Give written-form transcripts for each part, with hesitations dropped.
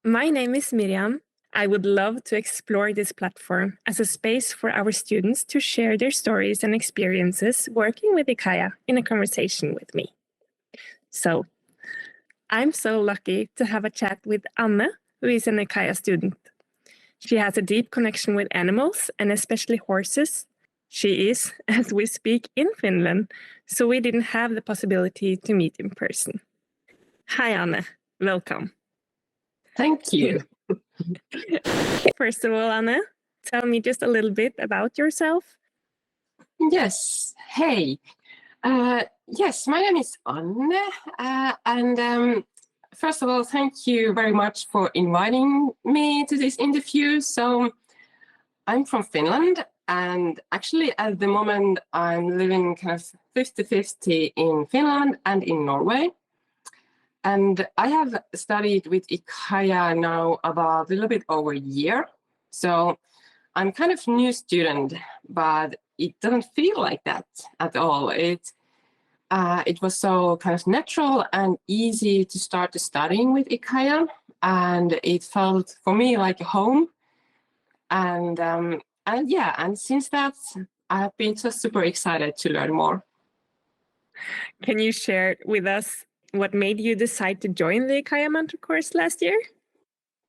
My name is Miriam. I would love to explore this platform as a space for our students to share their stories and experiences working with IKYA in a conversation with me. So, I'm so lucky to have a chat with Anne, who is an IKYA student. She has a deep connection with animals and especially horses. She is, as we speak, in Finland, so we didn't have the possibility to meet in person. Hi, Anne. Welcome. Thank you. First of all, Anne, tell me just a little bit about yourself. Yes. Hey. Yes, my name is Anne. And first of all, thank you very much for inviting me to this interview. So I'm from Finland, and actually at the moment I'm living kind of 50-50 in Finland and in Norway. And I have studied with IKYA now about a little bit over a year. So I'm kind of new student, but it doesn't feel like that at all. It was so kind of natural and easy to start studying with IKYA, and it felt for me like a home. And yeah, and since that, I've been so super excited to learn more. Can you share with us what made you decide to join the IKYA Mantra course last year?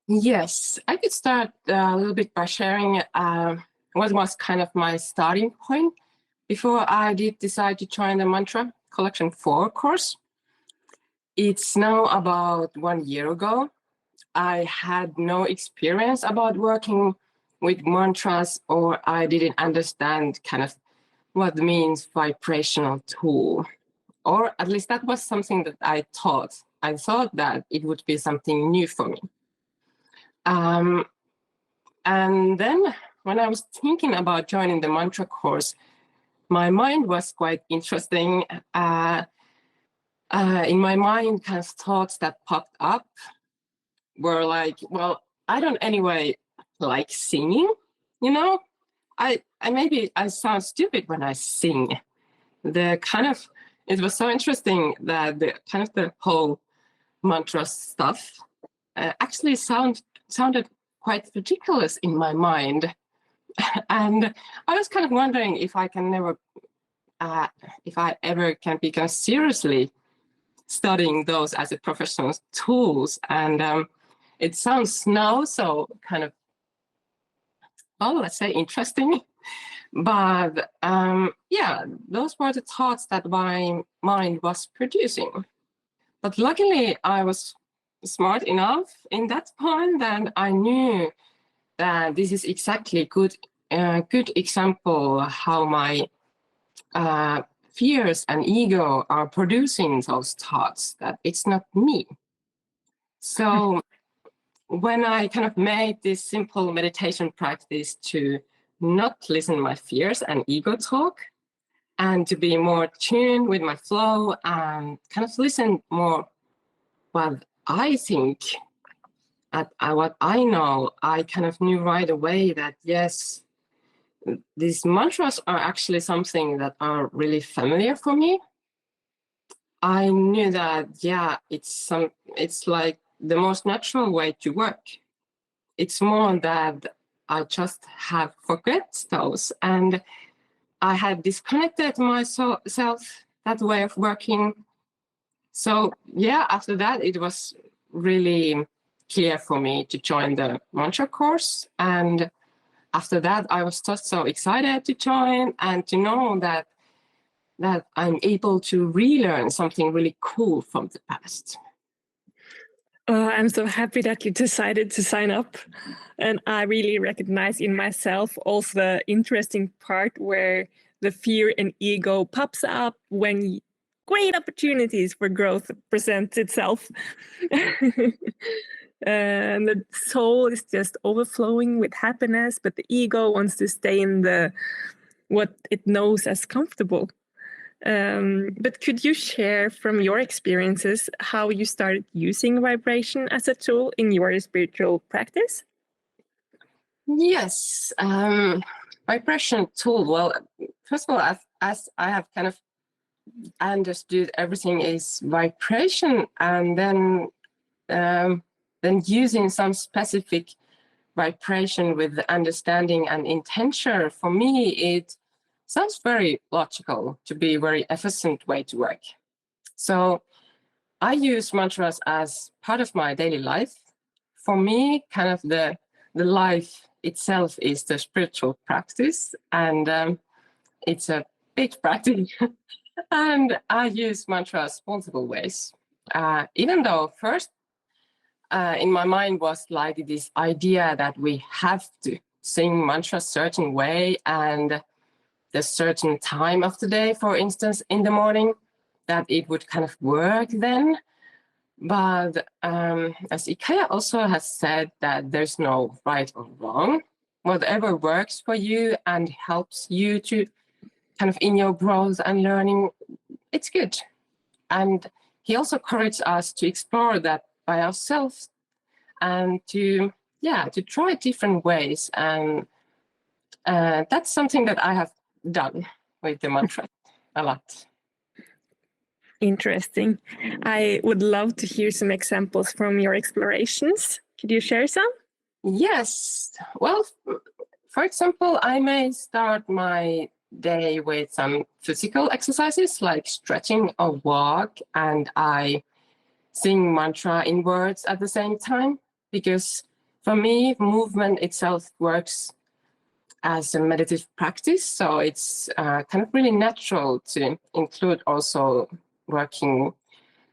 Yes, I could start a little bit by sharing what was kind of my starting point before I did decide to join the Mantra Collection 4 course. It's now about 1 year ago. I had no experience about working with mantras, or I didn't understand kind of what means vibrational tool. Or at least that was something that I thought. I thought that it would be something new for me. And then when I was thinking about joining the Mantra course, my mind was quite interesting. In my mind, kind of thoughts that popped up were like, well, I don't anyway like singing, you know? I maybe I sound stupid when I sing. It was so interesting that the whole mantra stuff actually sounded quite ridiculous in my mind. And I was kind of wondering if I ever can become seriously studying those as a professional tools. And it sounds now so kind of, well, let's say interesting. But yeah, those were the thoughts that my mind was producing. But luckily, I was smart enough in that point that I knew that this is exactly good example how my fears and ego are producing those thoughts, that it's not me. So when I kind of made this simple meditation practice to not listen to my fears and ego talk, and to be more tuned with my flow and kind of listen more what I think, what I know, I kind of knew right away that yes, these mantras are actually something that are really familiar for me. I knew that, yeah, it's like the most natural way to work. It's more that I just have forget those, and I had disconnected myself, that way of working. So yeah, after that, it was really clear for me to join the mantra course. And after that, I was just so excited to join and to know that I'm able to relearn something really cool from the past. I'm so happy that you decided to sign up. And I really recognize in myself also the interesting part where the fear and ego pops up when great opportunities for growth presents itself. And the soul is just overflowing with happiness, but the ego wants to stay in what it knows as comfortable. But could you share from your experiences how you started using vibration as a tool in your spiritual practice? Yes, vibration tool. Well, first of all, as I have kind of understood everything is vibration, and then then using some specific vibration with the understanding and intention, for me, it sounds very logical to be a very efficient way to work. So I use mantras as part of my daily life. For me, kind of the life itself is the spiritual practice, and it's a big practice. And I use mantras multiple ways. Even though first in my mind was like this idea that we have to sing mantras certain way and the certain time of the day, for instance, in the morning, that it would kind of work then. But as IKYA also has said, that there's no right or wrong. Whatever works for you and helps you to kind of in your growth and learning, it's good. And he also encouraged us to explore that by ourselves and to try different ways. And that's something that I have done with the mantra a lot. Interesting. I would love to hear some examples from your explorations. Could you share some? Yes. Well, for example, I may start my day with some physical exercises like stretching or walk, and I sing mantra in words at the same time, because for me, movement itself works as a meditative practice. So it's kind of really natural to include also working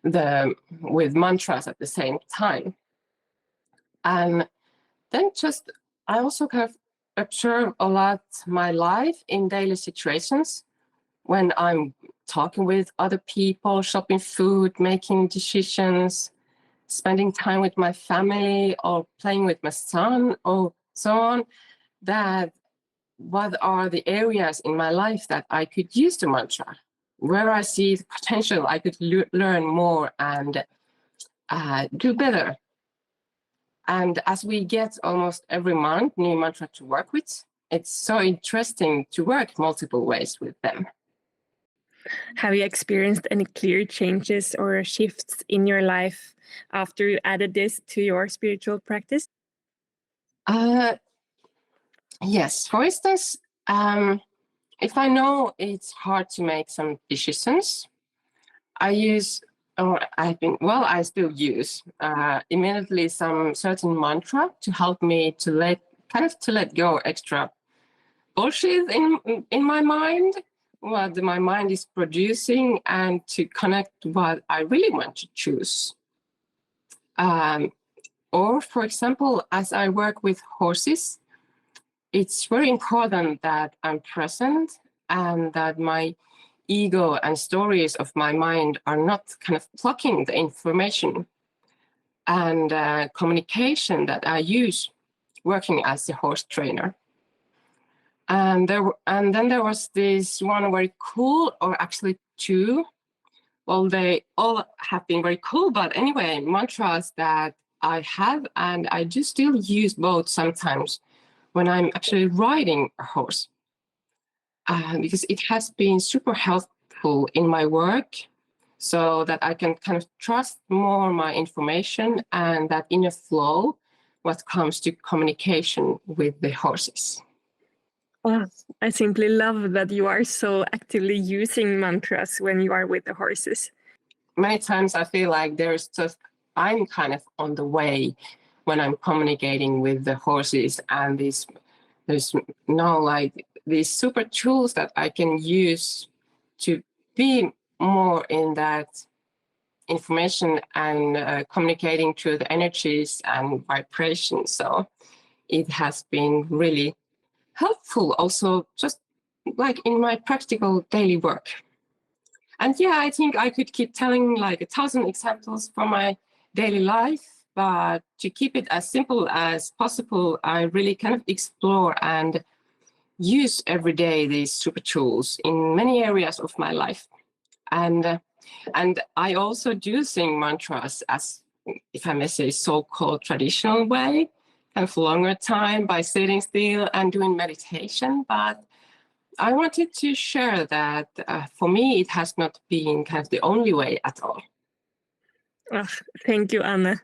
with mantras at the same time. And then I also kind of observe a lot my life in daily situations when I'm talking with other people, shopping food, making decisions, spending time with my family or playing with my son or so on, that what are the areas in my life that I could use the mantra, where I see the potential I could learn more and do better. And as we get almost every month new mantra to work with, it's so interesting to work multiple ways with them. Have you experienced any clear changes or shifts in your life after you added this to your spiritual practice? Yes. For instance, if I know it's hard to make some decisions, I still use immediately some certain mantra to help me to let go extra bullshit in my mind, what my mind is producing, and to connect what I really want to choose. Or, for example, as I work with horses, it's very important that I'm present and that my ego and stories of my mind are not kind of blocking the information and communication that I use working as a horse trainer. And then there was this one very cool, or actually two. Well, they all have been very cool, but anyway, mantras that I have, and I do still use both sometimes when I'm actually riding a horse, because it has been super helpful in my work, so that I can kind of trust more my information and that inner flow what comes to communication with the horses. Oh, I simply love that you are so actively using mantras when you are with the horses. Many times I feel like I'm kind of on the way when I'm communicating with the horses, and there's like these super tools that I can use to be more in that information and communicating through the energies and vibrations. So it has been really helpful also, just like in my practical daily work. And yeah, I think I could keep telling like 1,000 examples from my daily life, but to keep it as simple as possible, I really kind of explore and use every day these super tools in many areas of my life. And I also do sing mantras as, if I may say, so-called traditional way, kind of longer time by sitting still and doing meditation. But I wanted to share that for me, it has not been kind of the only way at all. Oh, thank you, Anna.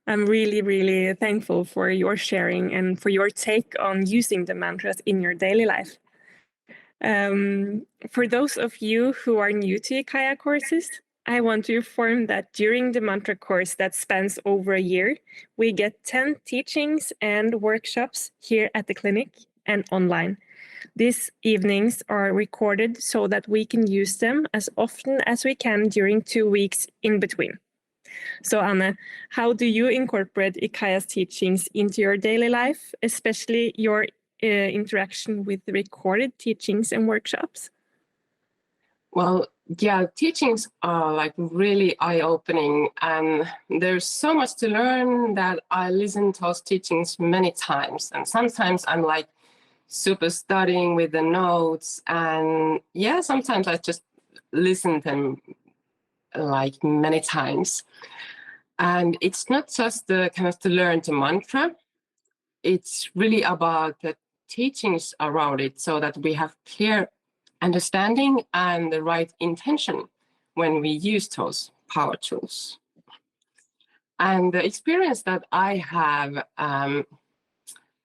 I'm really, really thankful for your sharing and for your take on using the mantras in your daily life. For those of you who are new to IKYA courses, I want to inform that during the mantra course that spans over a year, we get 10 teachings and workshops here at the clinic and online. These evenings are recorded so that we can use them as often as we can during 2 weeks in between. So Anna, how do you incorporate IKYA's teachings into your daily life, especially your interaction with the recorded teachings and workshops? Well, yeah, teachings are like really eye-opening, and there's so much to learn that I listen to those teachings many times. And sometimes I'm like super studying with the notes, and yeah, sometimes I just listen to them like many times. And it's not just the kind of to learn the mantra, it's really about the teachings around it so that we have clear understanding and the right intention when we use those power tools. And the experience that I have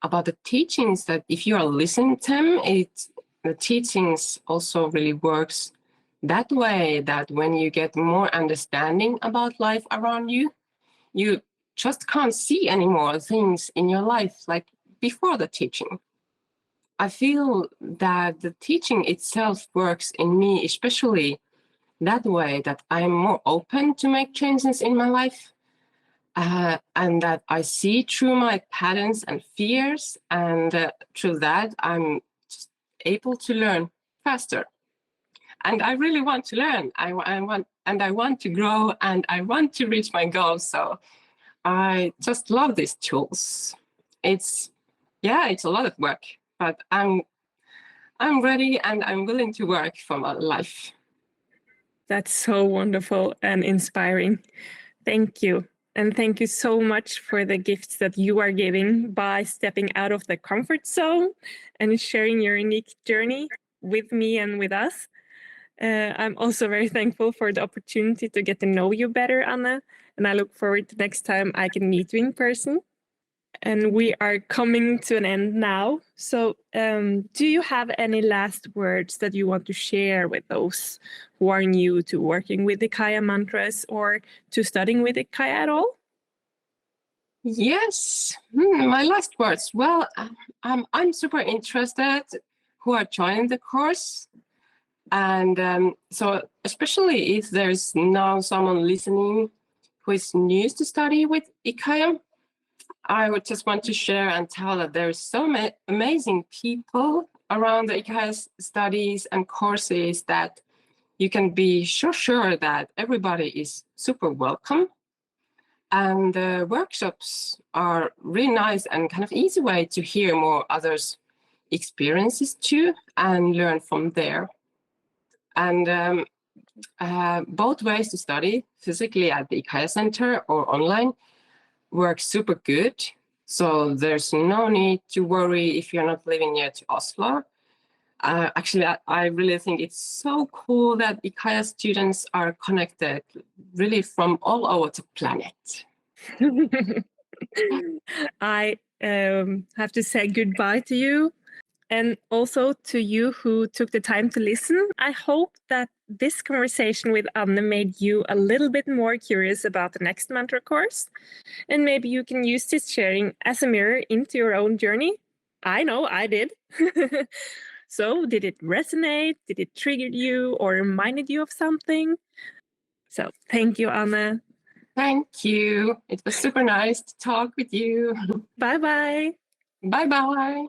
about the teachings, that if you are listening to them, the teachings also really works that way, that when you get more understanding about life around you, you just can't see any more things in your life like before the teaching. I feel that the teaching itself works in me, especially that way, that I'm more open to make changes in my life, and that I see through my patterns and fears, and through that I'm just able to learn faster. And I really want to learn. I want to grow, and I want to reach my goals. So I just love these tools. It's a lot of work, but I'm ready and I'm willing to work for my life. That's so wonderful and inspiring. Thank you. And thank you so much for the gifts that you are giving by stepping out of the comfort zone and sharing your unique journey with me and with us. I'm also very thankful for the opportunity to get to know you better, Anna, and I look forward to next time I can meet you in person. And we are coming to an end now. So do you have any last words that you want to share with those who are new to working with the IKYA mantras or to studying with the IKYA at all? Yes, my last words. Well, I'm super interested who are joining the course. And so especially if there's now someone listening who is new to study with IKYA, I would just want to share and tell that there's so many amazing people around the IKYA studies and courses that you can be sure that everybody is super welcome. And the workshops are really nice and kind of easy way to hear more others' experiences too and learn from there. And both ways to study, physically at the IKYA Center or online, work super good. So there's no need to worry if you're not living near to Oslo. Actually, I really think it's so cool that IKYA students are connected really from all over the planet. I have to say goodbye to you. And also to you who took the time to listen. I hope that this conversation with Anne made you a little bit more curious about the next mantra course. And maybe you can use this sharing as a mirror into your own journey. I know I did. So did it resonate? Did it trigger you or reminded you of something? So thank you, Anne. Thank you. It was super nice to talk with you. Bye-bye. Bye-bye.